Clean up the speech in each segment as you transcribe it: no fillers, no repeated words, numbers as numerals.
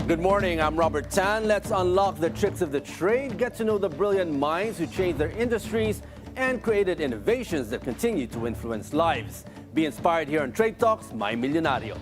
Good morning, I'm Robert Tan. Let's unlock the tricks of the trade, get to know the brilliant minds who changed their industries and created innovations that continue to influence lives. Be inspired here on Trade Talks, My Milyonaryo.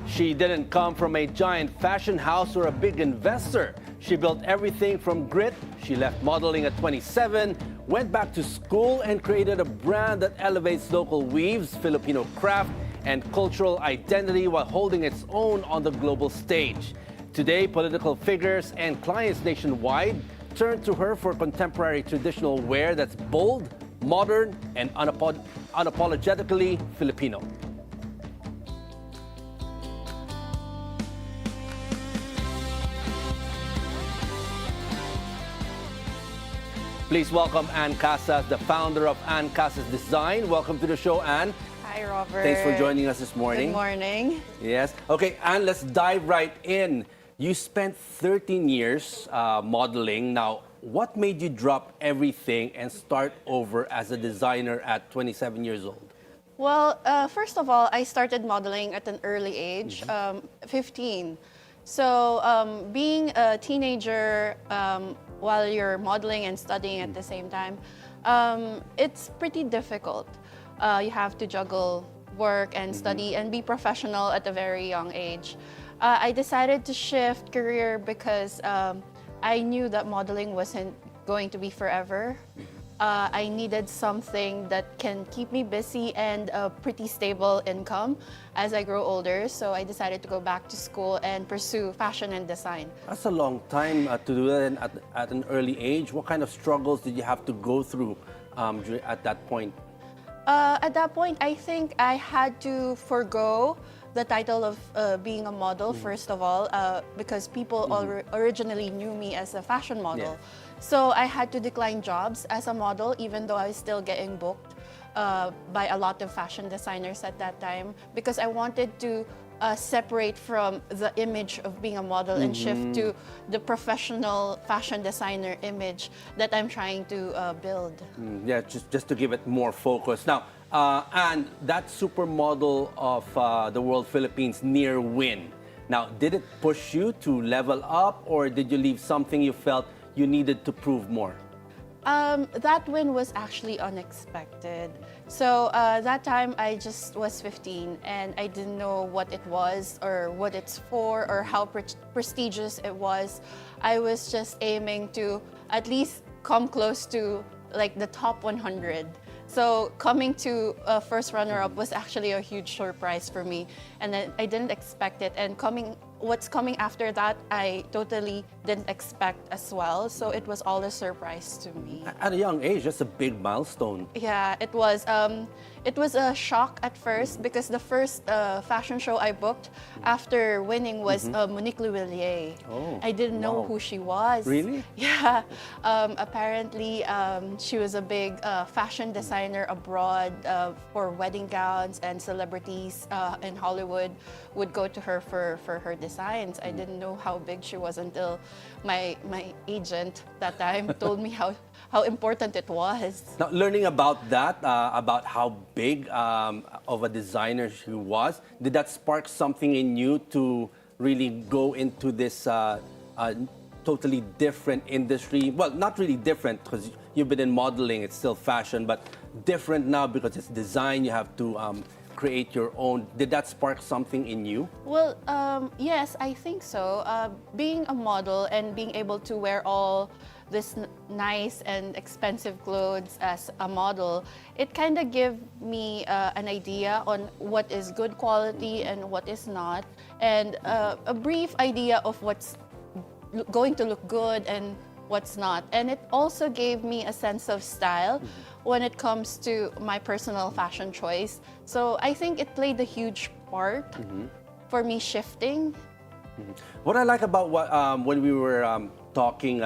She didn't come from a giant fashion house or a big investor. She built everything from grit. She left modeling at 27, went back to school and created a brand that elevates local weaves, Filipino craft, and cultural identity while holding its own on the global stage. Today, political figures and clients nationwide turn to her for contemporary traditional wear that's bold, modern, and unapologetically Filipino. Please welcome Ann Casas, the founder of Ann Casas Design. Welcome to the show, Ann. Hi, Robert. Thanks for joining us this morning. Good morning. Yes. Okay, Ann, let's dive right in. You spent 13 years modeling. Now, what made you drop everything and start over as a designer at 27 years old? Well, first of all, I started modeling at an early age, 15. So being a teenager while you're modeling and studying at the same time, it's pretty difficult. You have to juggle work and study and be professional at a very young age. I decided to shift career because I knew that modeling wasn't going to be forever. I needed something that can keep me busy and a pretty stable income as I grow older. So I decided to go back to school and pursue fashion and design. That's a long time to do that at an early age. What kind of struggles did you have to go through at that point? At that point, I think I had to forgo the title of being a model, first of all, because people originally knew me as a fashion model. Yeah. So I had to decline jobs as a model, even though I was still getting booked by a lot of fashion designers at that time, because I wanted to separate from the image of being a model and shift to the professional fashion designer image that I'm trying to build. Yeah, just to give it more focus. Now, and that supermodel of the World Philippines near win. Now, did it push you to level up, or did you leave something you felt you needed to prove more? That win was actually unexpected. So that time I just was 15 and I didn't know what it was or what it's for or how prestigious it was. I was just aiming to at least come close to like the top 100. So coming to first runner-up was actually a huge surprise for me, and then I didn't expect it. And what's coming after that, I totally didn't expect as well. So it was all a surprise to me. At a young age, that's a big milestone. Yeah, it was. It was a shock at first because the first fashion show I booked after winning was Monique Louvillier. Oh, I didn't know who she was. Really? Yeah. Apparently, she was a big fashion designer abroad for wedding gowns, and celebrities in Hollywood would go to her for her designs. I didn't know how big she was until my agent that time told me how important it was. Now, learning about that, about how big of a designer she was, did that spark something in you to really go into this totally different industry? Well, not really different because you've been in modeling, it's still fashion, but different now because it's design, you have to create your own. Did that spark something in you? Well, yes, I think so. Being a model and being able to wear all this nice and expensive clothes as a model, it kind of gave me an idea on what is good quality and what is not, and a brief idea of what's going to look good and what's not. And it also gave me a sense of style when it comes to my personal fashion choice. So I think it played a huge part for me shifting. What I like about when we were talking,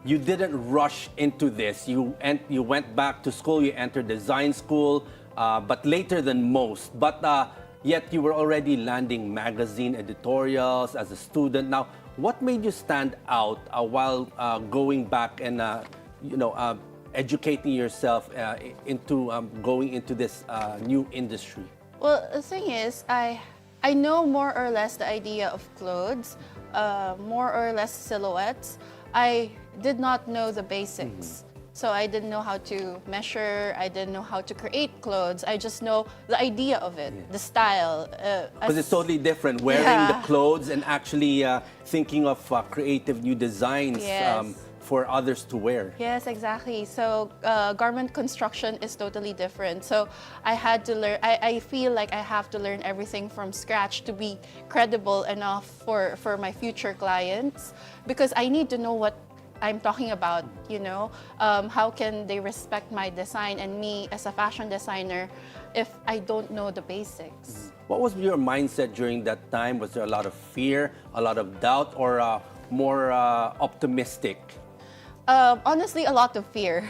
you didn't rush into this. You went back to school, you entered design school, but later than most. But yet you were already landing magazine editorials as a student. Now, What made you stand out while going back and educating yourself into going into this new industry? Well, the thing is, I know more or less the idea of clothes, more or less silhouettes. I did not know the basics. So I didn't know how to measure, I didn't know how to create clothes. I just know the idea of it, the style. Because it's totally different, wearing the clothes and actually thinking of creative new designs for others to wear. Yes, exactly. So garment construction is totally different. So I had to learn, I feel like I have to learn everything from scratch to be credible enough for my future clients, because I need to know what I'm talking about, how can they respect my design and me as a fashion designer if I don't know the basics? What was your mindset during that time? Was there a lot of fear, a lot of doubt, or more optimistic? Honestly, a lot of fear.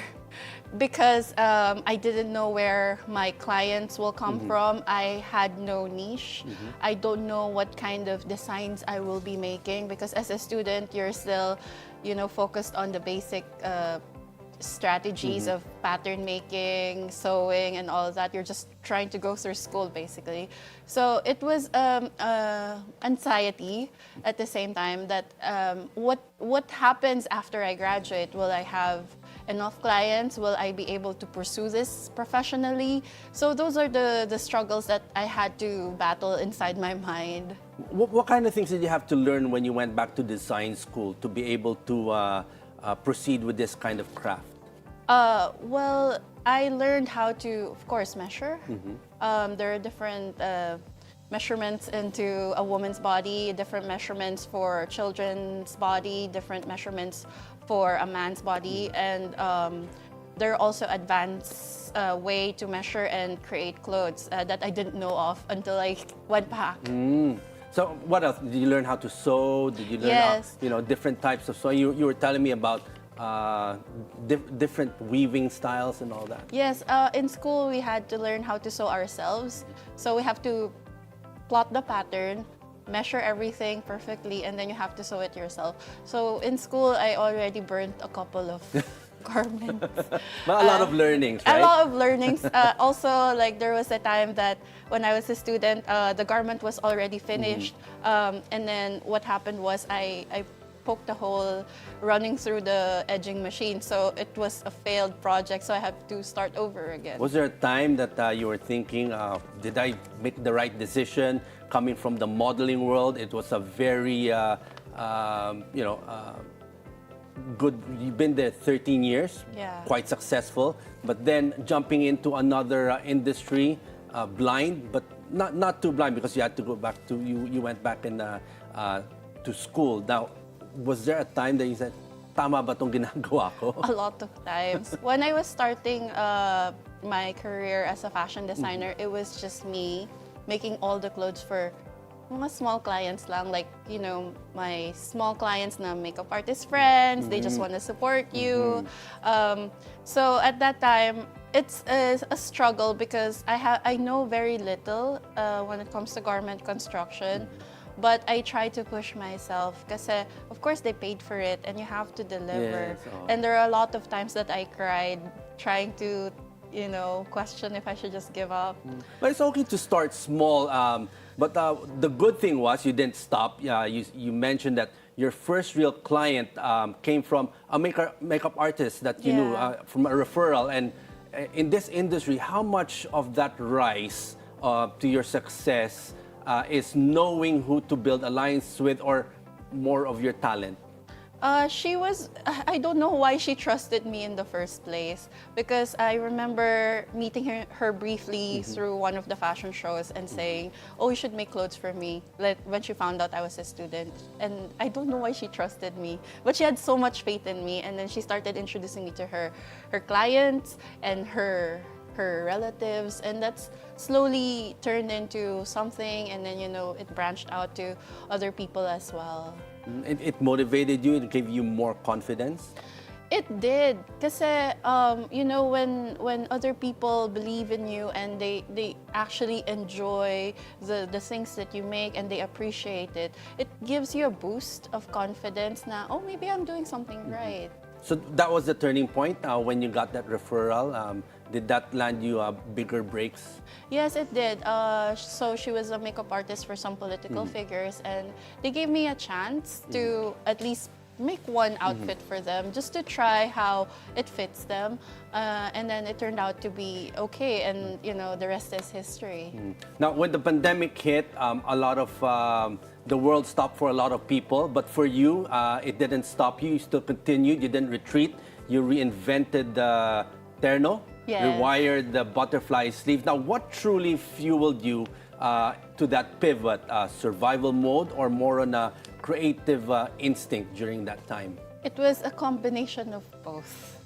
Because I didn't know where my clients will come from. I had no niche. I don't know what kind of designs I will be making, because as a student, you're still, focused on the basic strategies of pattern making, sewing, and all of that. You're just trying to go through school, basically. So it was anxiety at the same time that what happens after I graduate? Will I have enough clients? Will I be able to pursue this professionally? So those are the struggles that I had to battle inside my mind. What kind of things did you have to learn when you went back to design school to be able to proceed with this kind of craft? Well, I learned how to, of course, measure. There are different measurements into a woman's body, different measurements for children's body, different measurements for a man's body, and there are also advanced way to measure and create clothes that I didn't know of until I went back. So what else? Did you learn how to sew? Did you learn how, different types of sewing? You were telling me about different weaving styles and all that. Yes, in school we had to learn how to sew ourselves. So we have to plot the pattern, measure everything perfectly, and then you have to sew it yourself. So in school, I already burnt a couple of garments. But a lot of learnings, right? A lot of learnings. Also, like there was a time that when I was a student, the garment was already finished. And then what happened was I poked a hole running through the edging machine. So it was a failed project, so I had to start over again. Was there a time that you were thinking, did I make the right decision? Coming from the modeling world, it was a very, good, you've been there 13 years, quite successful, but then jumping into another industry, blind, but not too blind because you had to go back to, you went back in, to school. Now, was there a time that you said, tama ba tong ginagawa ko? A lot of times. When I was starting my career as a fashion designer, it was just me making all the clothes for mga small clients lang, like, my small clients na makeup artist friends, they just want to support you. So at that time, it's a struggle because I know very little when it comes to garment construction. But I try to push myself kasi, of course, they paid for it and you have to deliver. And there are a lot of times that I cried trying to, question if I should just give up. But it's okay to start small. But the good thing was you didn't stop. You mentioned that your first real client came from a makeup artist that you knew from a referral. And in this industry, how much of that rise to your success is knowing who to build alliance with, or more of your talent? I don't know why she trusted me in the first place, because I remember meeting her briefly through one of the fashion shows and saying, oh, you should make clothes for me, like when she found out I was a student. And I don't know why she trusted me, but she had so much faith in me. And then she started introducing me to her clients and her relatives, and that's slowly turned into something, and then it branched out to other people as well. It motivated you, it gave you more confidence? It It did. Kasi, you know, when other people believe in you and they actually enjoy the things that you make and they appreciate it, it gives you a boost of confidence na, oh, maybe I'm doing something right. So that was the turning point when you got that referral. Did that land you bigger breaks? Yes, it did. So she was a makeup artist for some political figures, and they gave me a chance to at least make one outfit for them, just to try how it fits them. And then it turned out to be okay, and you know, the rest is history. Now, when the pandemic hit, a lot of the world stopped for a lot of people, but for you, it didn't stop you. You still continued. You didn't retreat. You reinvented the terno, Yes. rewired the butterfly sleeve. Now, what truly fueled you to that pivot? Survival mode or more on a creative instinct during that time? It was a combination of both.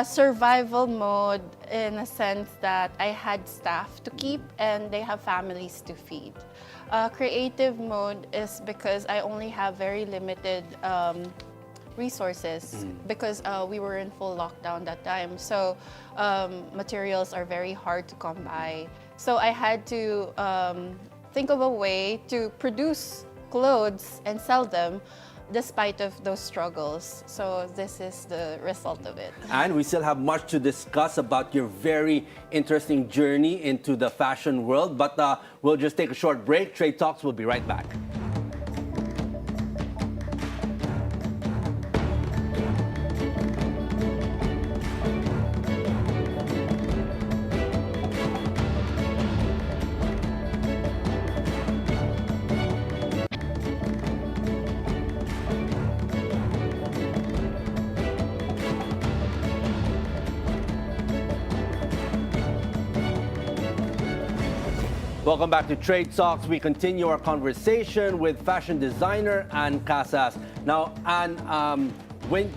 Survival mode in a sense that I had staff to keep and they have families to feed. Creative mode is because I only have very limited resources because we were in full lockdown that time. So materials are very hard to come by. So I had to think of a way to produce clothes and sell them despite of those struggles. So this is the result of it. And we still have much to discuss about your very interesting journey into the fashion world, but we'll just take a short break. Trade Talks will be right back. Welcome back to Trade Talks. We continue our conversation with fashion designer Ann Casas. Now, Ann, when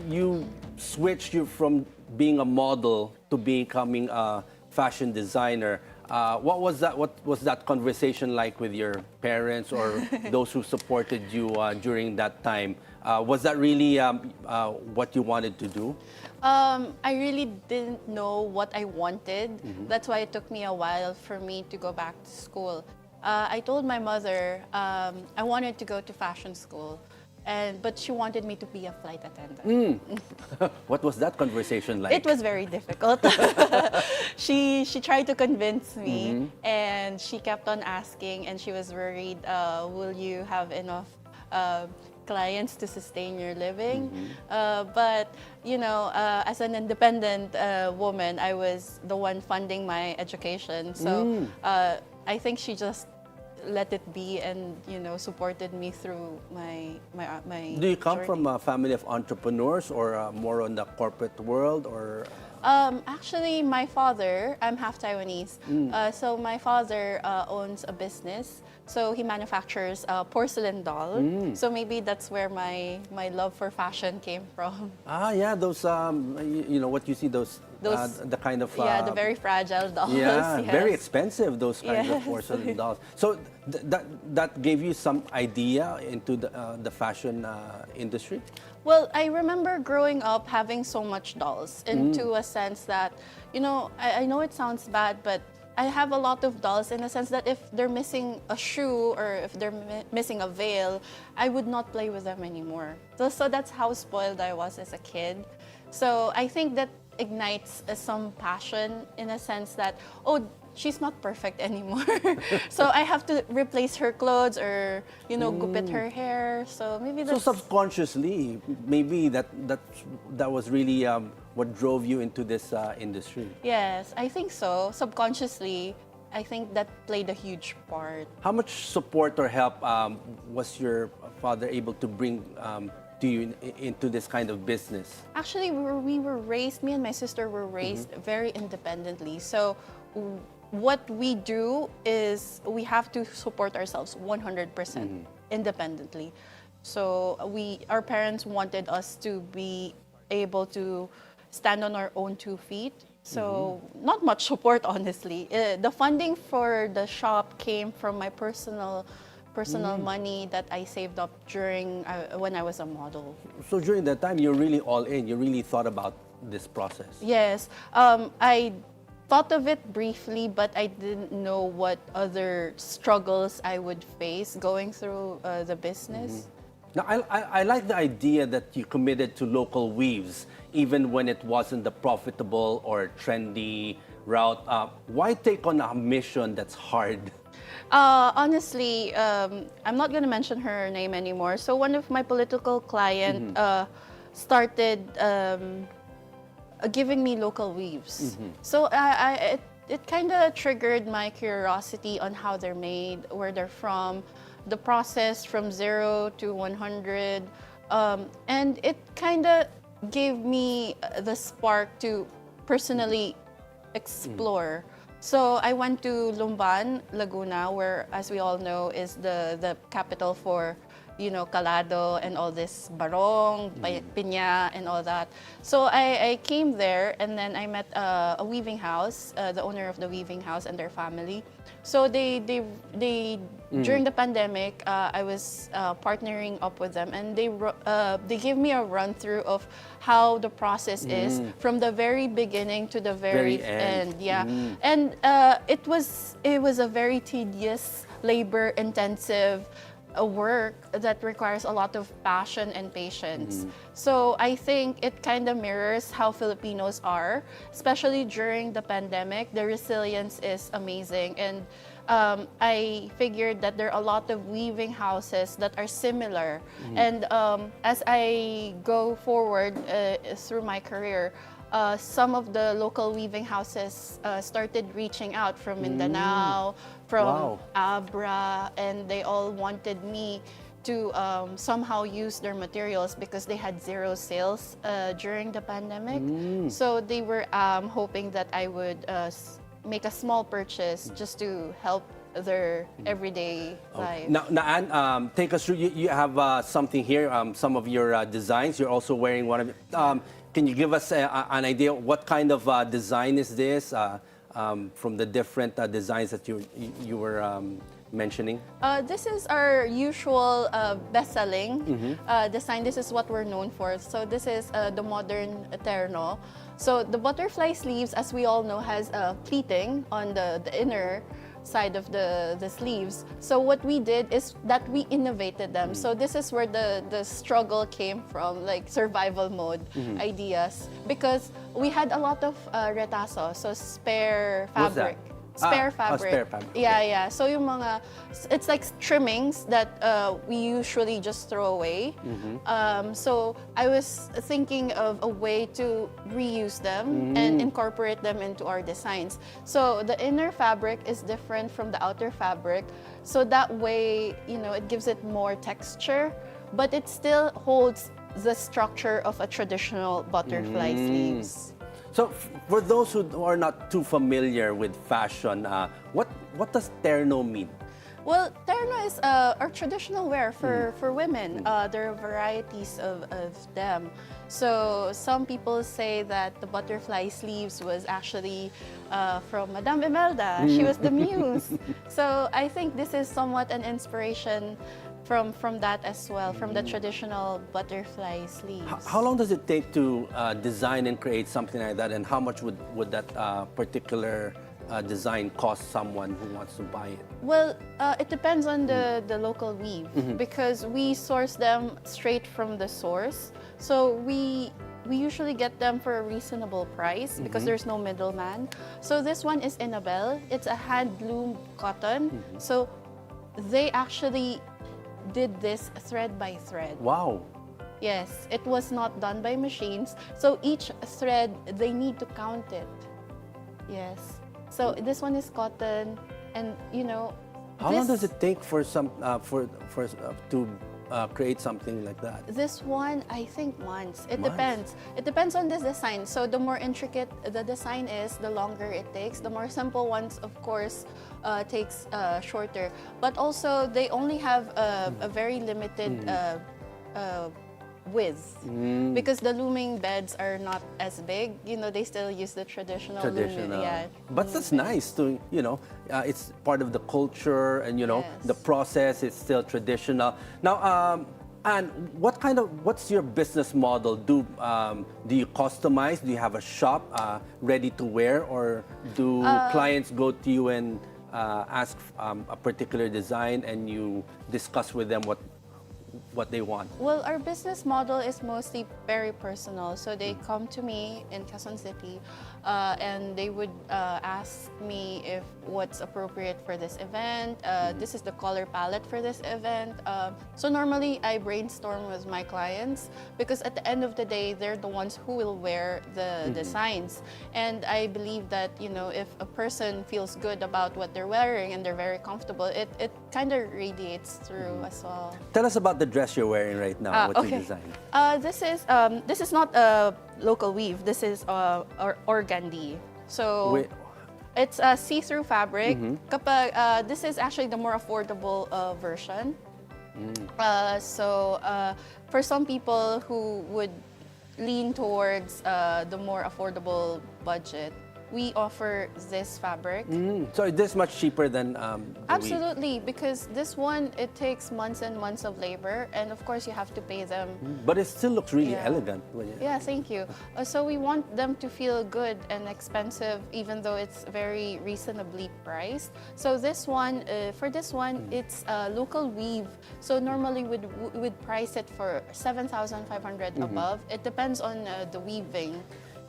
you switched from being a model to becoming a fashion designer, what was that conversation like with your parents or those who supported you during that time? Was that really what you wanted to do? I really didn't know what I wanted. That's why it took me a while for me to go back to school. I told my mother I wanted to go to fashion school, but she wanted me to be a flight attendant. What was that conversation like? It was very difficult. She tried to convince me, and she kept on asking, and she was worried, will you have enough clients to sustain your living? But you know, as an independent woman, I was the one funding my education. So I think she just let it be and, you know, supported me through my Do you come journey. from a family of entrepreneurs or more on the corporate world or? Actually, my father, I'm half Taiwanese, so my father owns a business. So he manufactures porcelain doll. So maybe that's where my love for fashion came from. Ah, yeah, those you know what you see those the kind of Yeah, the very fragile dolls. yeah, yes. very expensive those kinds of Yes. porcelain dolls. So that gave you some idea into the fashion industry. Well, I remember growing up having so much dolls into a sense that, you know, I know it sounds bad, but I have a lot of dolls in a sense that if they're missing a shoe or if they're missing a veil, I would not play with them anymore. So that's how spoiled I was as a kid. So I think that ignites some passion in a sense that, oh, she's not perfect anymore. So I have to replace her clothes or, you know, gupit her hair. So maybe that's... So subconsciously, maybe that was really what drove you into this industry. Yes, I think so. Subconsciously, I think that played a huge part. How much support or help was your father able to bring to you into this kind of business? Actually, we were raised, me and my sister were raised very independently. So what we do is we have to support ourselves 100% independently. So our parents wanted us to be able to stand on our own 2 feet. So not much support, honestly. The funding for the shop came from my personal personal money that I saved up during when I was a model. So during that time, you're really all in. You really thought about this process. Yes, I thought of it briefly, but I didn't know what other struggles I would face going through the business. Now, I like the idea that you committed to local weaves, even when it wasn't the profitable or trendy route. Why take on a mission that's hard? Honestly, I'm not going to mention her name anymore. So one of my political client started giving me local weaves. So it kind of triggered my curiosity on how they're made, where they're from, the process from 0 to 100. And it kind of gave me the spark to personally explore. So I went to Lumban, Laguna, where, as we all know, is the capital for, Calado and all this barong, piña, and all that. So I came there, and then I met a weaving house, the owner of the weaving house and their family. So they during the pandemic, I was partnering up with them, and they gave me a run through of how the process is from the very beginning to the very end. Yeah, and it was a very tedious, labor intensive work that requires a lot of passion and patience. So I think it kind of mirrors how Filipinos are, especially during the pandemic. The resilience is amazing, and I figured that there are a lot of weaving houses that are similar. And as I go forward through my career, some of the local weaving houses started reaching out from Mindanao, from Abra, and they all wanted me to somehow use their materials because they had zero sales during the pandemic. So they were hoping that I would make a small purchase just to help their everyday life. Now Ann, take us through. You have something here, some of your designs. You're also wearing one of it. Can you give us an idea what kind of design is this from the different designs that you were mentioning? This is our usual best-selling design. This is what we're known for. So this is the modern terno. So the butterfly sleeves, as we all know, has pleating on the inner side of the sleeves. So what we did is that we innovated them. So this is where the struggle came from, like survival mode ideas, because we had a lot of retazo, so spare fabric. Spare fabric. Spare fabric. Yeah, yeah. So yung mga, it's like trimmings that we usually just throw away. So I was thinking of a way to reuse them and incorporate them into our designs. So the inner fabric is different from the outer fabric. So that way, it gives it more texture, but it still holds the structure of a traditional butterfly sleeves. So for those who are not too familiar with fashion, what does terno mean? Well, terno is our traditional wear for women. There are varieties of them. So some people say that the butterfly sleeves was actually from Madame Imelda. She was the muse. So I think this is somewhat an inspiration from that as well, from the traditional butterfly sleeves. How long does it take to design and create something like that, and how much would that particular design cost someone who wants to buy it? Well, it depends on the local weave, because we source them straight from the source. So we usually get them for a reasonable price because there's no middleman. So this one is Inabel. It's a hand-loomed cotton. So they actually did this thread by thread. Wow. Yes, it was not done by machines. So each thread, they need to count it. Yes. So this one is cotton, and how long does it take for to create something like that? This one, I think months. It Months? depends. It depends on the design. So the more intricate the design is, the longer it takes. The more simple ones, of course, takes shorter. But also, they only have a very limited width. Because the looming beds are not as big. They still use the traditional looming. Yeah. But that's nice to, it's part of the culture and, Yes. the process is still traditional. Now, and what's your business model? Do you customize? Do you have a shop ready to wear, or do clients go to you and ask a particular design and you discuss with them what they want? Well, our business model is mostly very personal. So they come to me in Quezon City and they would ask me if what's appropriate for this event. This is the color palette for this event. So normally I brainstorm with my clients because at the end of the day, they're the ones who will wear the designs. And I believe that, if a person feels good about what they're wearing and they're very comfortable, it kind of radiates through as well. Tell us about the dress you're wearing right now. What you Okay. designed? This is not a local weave. This is organdy. So it's a see-through fabric. This is actually the more affordable version. For some people who would lean towards the more affordable budget, we offer this fabric. So is this much cheaper than the weave? Absolutely, because this one, it takes months and months of labor, and of course you have to pay them. But it still looks really Yeah. elegant. Yeah, thank you. So we want them to feel good and expensive, even though it's very reasonably priced. So this one, for this one, it's local weave. So normally we'd price it for 7,500 above. It depends on the weaving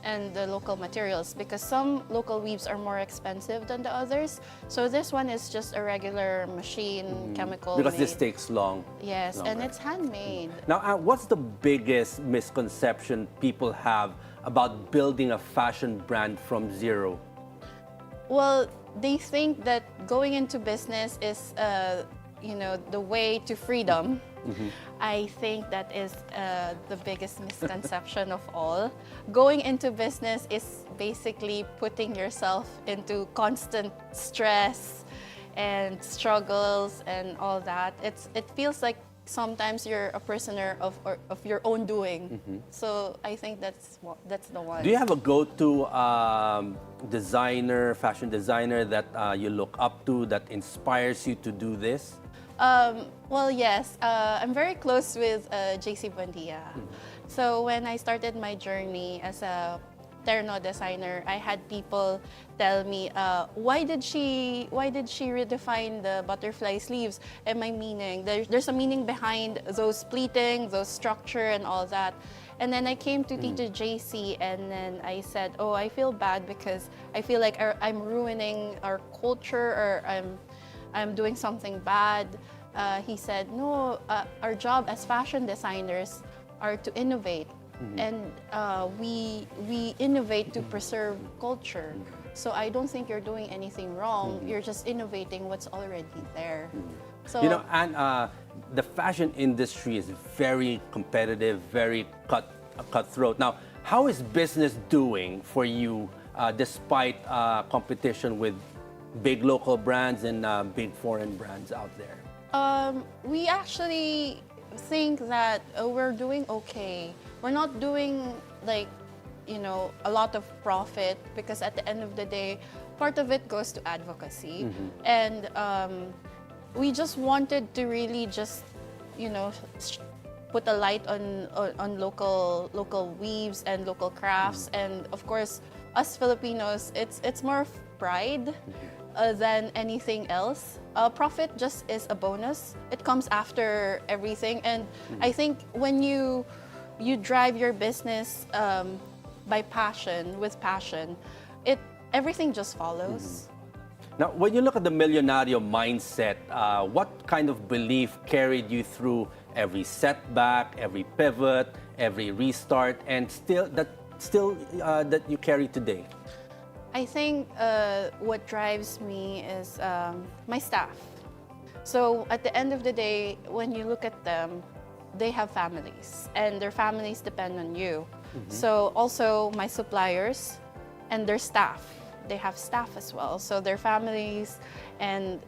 and the local materials, because some local weaves are more expensive than the others. So this one is just a regular machine, chemical Because made. this takes long. Yes, and longer. it's handmade. Now, what's the biggest misconception people have about building a fashion brand from zero? Well, they think that going into business is, the way to freedom. I think that is the biggest misconception of all. Going into business is basically putting yourself into constant stress and struggles and all that. It feels like sometimes you're a prisoner of your own doing. So I think that's the one. Do you have a go-to fashion designer that you look up to, that inspires you to do this? Well, yes. I'm very close with JC Buendia. So when I started my journey as a terno designer, I had people tell me, why did she redefine the butterfly sleeves? And my meaning, there's a meaning behind those pleating, those structure, and all that. And then I came to Tito JC, and then I said, oh, I feel bad because I feel like I'm ruining our culture, or I'm doing something bad. He said, no, our job as fashion designers are to innovate. And we innovate to preserve culture. So I don't think you're doing anything wrong. You're just innovating what's already there. So, And the fashion industry is very competitive, very cutthroat. Now, how is business doing for you despite competition with big local brands and big foreign brands out there? we actually think that we're doing okay. We're not doing a lot of profit, because at the end of the day, part of it goes to advocacy. And we just wanted to really just, put a light on local weaves and local crafts. And of course, us Filipinos, it's more of pride than anything else. Profit just is a bonus. It comes after everything. And I think when you drive your business by passion, with passion, everything just follows. Now, when you look at the Milyonaryo mindset, what kind of belief carried you through every setback, every pivot, every restart, and still that you carry today? I think what drives me is my staff. So at the end of the day, when you look at them, they have families, and their families depend on you. So also my suppliers and their staff, they have staff as well. So their families and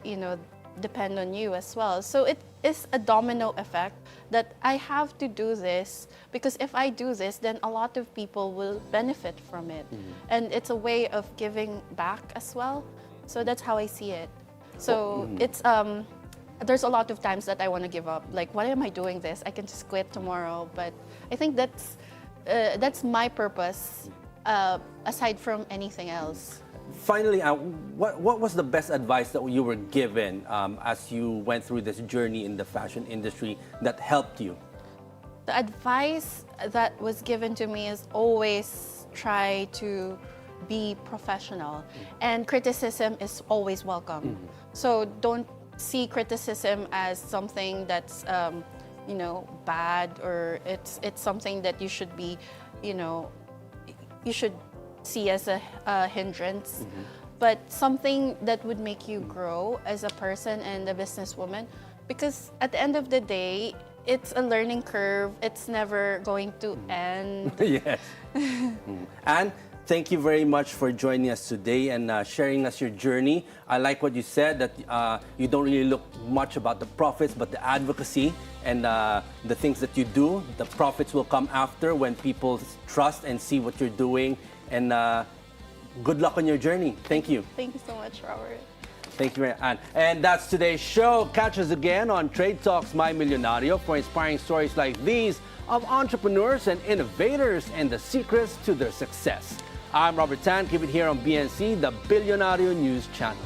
depend on you as well. So is a domino effect that I have to do this because if I do this, then a lot of people will benefit from it. And it's a way of giving back as well. So that's how I see it. So it's there's a lot of times that I want to give up. Like, why am I doing this? I can just quit tomorrow. But I think that's my purpose aside from anything else. Finally, what was the best advice that you were given as you went through this journey in the fashion industry that helped you? The advice that was given to me is always try to be professional, and criticism is always welcome. So don't see criticism as something that's bad, or it's something that you should be, you should see as a hindrance, but something that would make you grow as a person and a businesswoman. Because at the end of the day, it's a learning curve. It's never going to end. Yes. And thank you very much for joining us today and sharing us your journey. I like what you said, that you don't really look much about the profits, but the advocacy and the things that you do. The profits will come after when people trust and see what you're doing. And good luck on your journey. Thank you. Thank you so much, Robert. Thank you, Ann. And that's today's show. Catch us again on Trade Talks My Milyonaryo for inspiring stories like these of entrepreneurs and innovators and the secrets to their success. I'm Robert Tan. Keep it here on BNC, the Bilyonaryo News Channel.